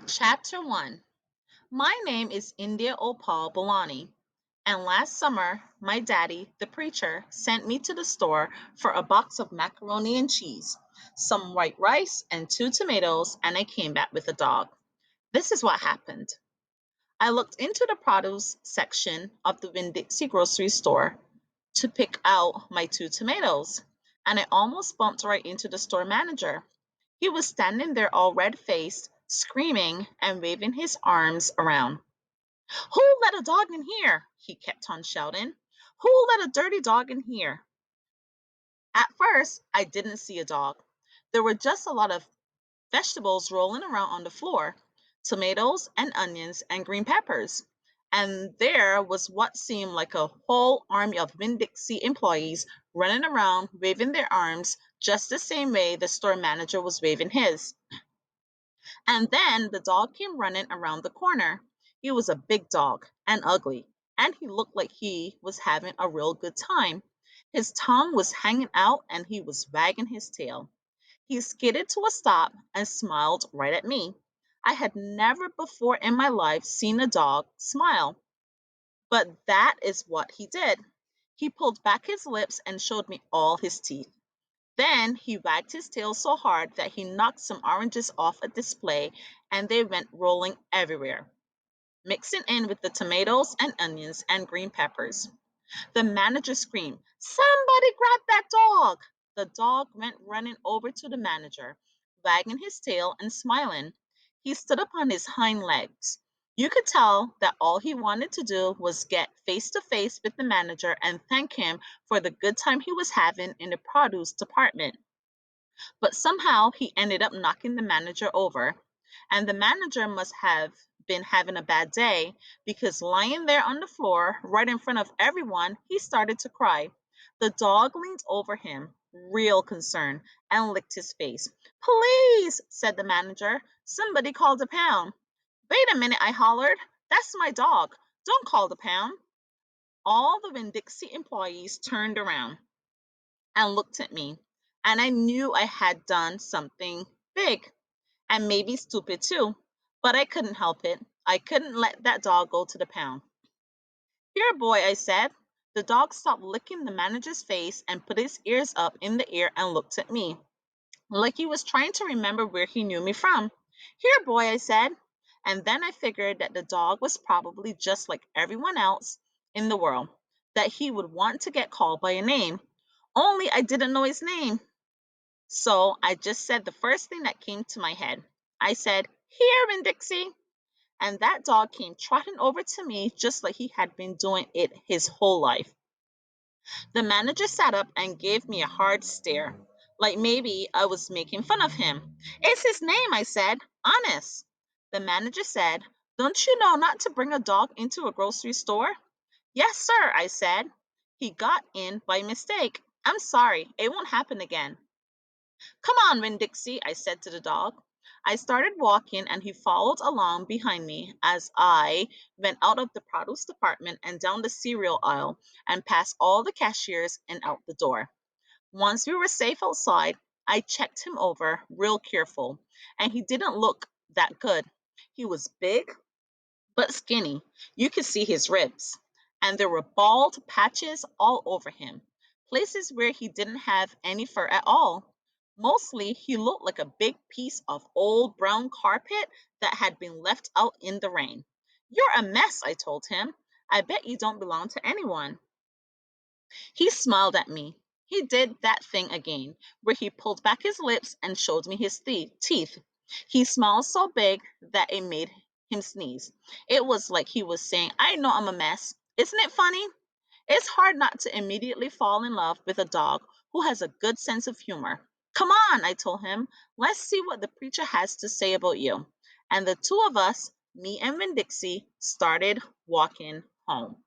Chapter 1. My name is India Opal Bolani, and last summer my daddy, the preacher, sent me to the store for a box of macaroni and cheese, some white rice, and 2 tomatoes, and I came back with a dog. This is what happened. I looked into the produce section of the Winn-Dixie grocery store to pick out my 2 tomatoes, and I almost bumped right into the store manager. He was standing there all red faced, screaming and waving his arms around. "Who let a dog in here?" he kept on shouting. "Who let a dirty dog in here?" At first, I didn't see a dog. There were just a lot of vegetables rolling around on the floor, tomatoes and onions and green peppers. And there was what seemed like a whole army of Winn-Dixie employees running around waving their arms just the same way the store manager was waving his. And then the dog came running around the corner. He was a big dog and ugly, and he looked like he was having a real good time. His tongue was hanging out and he was wagging his tail. He skidded to a stop and smiled right at me. I had never before in my life seen a dog smile, but that is what he did. He pulled back his lips and showed me all his teeth. Then he wagged his tail so hard that he knocked some oranges off a display and they went rolling everywhere, mixing in with the tomatoes and onions and green peppers. The manager screamed, "Somebody grab that dog!" The dog went running over to the manager, wagging his tail and smiling. He stood up on his hind legs. You could tell that all he wanted to do was get face to face with the manager and thank him for the good time he was having in the produce department. But somehow he ended up knocking the manager over, and the manager must have been having a bad day because lying there on the floor right in front of everyone, he started to cry. The dog leaned over him, real concerned, and licked his face. "Please," said the manager, "somebody call the pound." "Wait a minute," I hollered. "That's my dog. Don't call the pound." All the Winn-Dixie employees turned around and looked at me, and I knew I had done something big and maybe stupid too, but I couldn't help it. I couldn't let that dog go to the pound. "Here, boy," I said. The dog stopped licking the manager's face and put his ears up in the air and looked at me, like he was trying to remember where he knew me from. "Here, boy," I said. And then I figured that the dog was probably just like everyone else in the world, that he would want to get called by a name. Only I didn't know his name. So I just said the first thing that came to my head. I said, "Here, Winn-Dixie." And that dog came trotting over to me just like he had been doing it his whole life. The manager sat up and gave me a hard stare, like maybe I was making fun of him. "It's his name," I said. "Honest." The manager said, "Don't you know not to bring a dog into a grocery store?" "Yes, sir," I said. "He got in by mistake. I'm sorry. It won't happen again." "Come on, Winn-Dixie," I said to the dog. I started walking and he followed along behind me as I went out of the produce department and down the cereal aisle and past all the cashiers and out the door. Once we were safe outside, I checked him over real careful, and he didn't look that good. He was big but skinny. You could see his ribs, and there were bald patches all over him, places where he didn't have any fur at all. Mostly, he looked like a big piece of old brown carpet that had been left out in the rain. "You're a mess," I told him. "I bet you don't belong to anyone." He smiled at me. He did that thing again, where he pulled back his lips and showed me his teeth. He smiled so big that it made him sneeze. It was like he was saying, "I know I'm a mess. Isn't it funny?" It's hard not to immediately fall in love with a dog who has a good sense of humor. "Come on," I told him. "Let's see what the preacher has to say about you." And the two of us, me and Winn-Dixie, started walking home.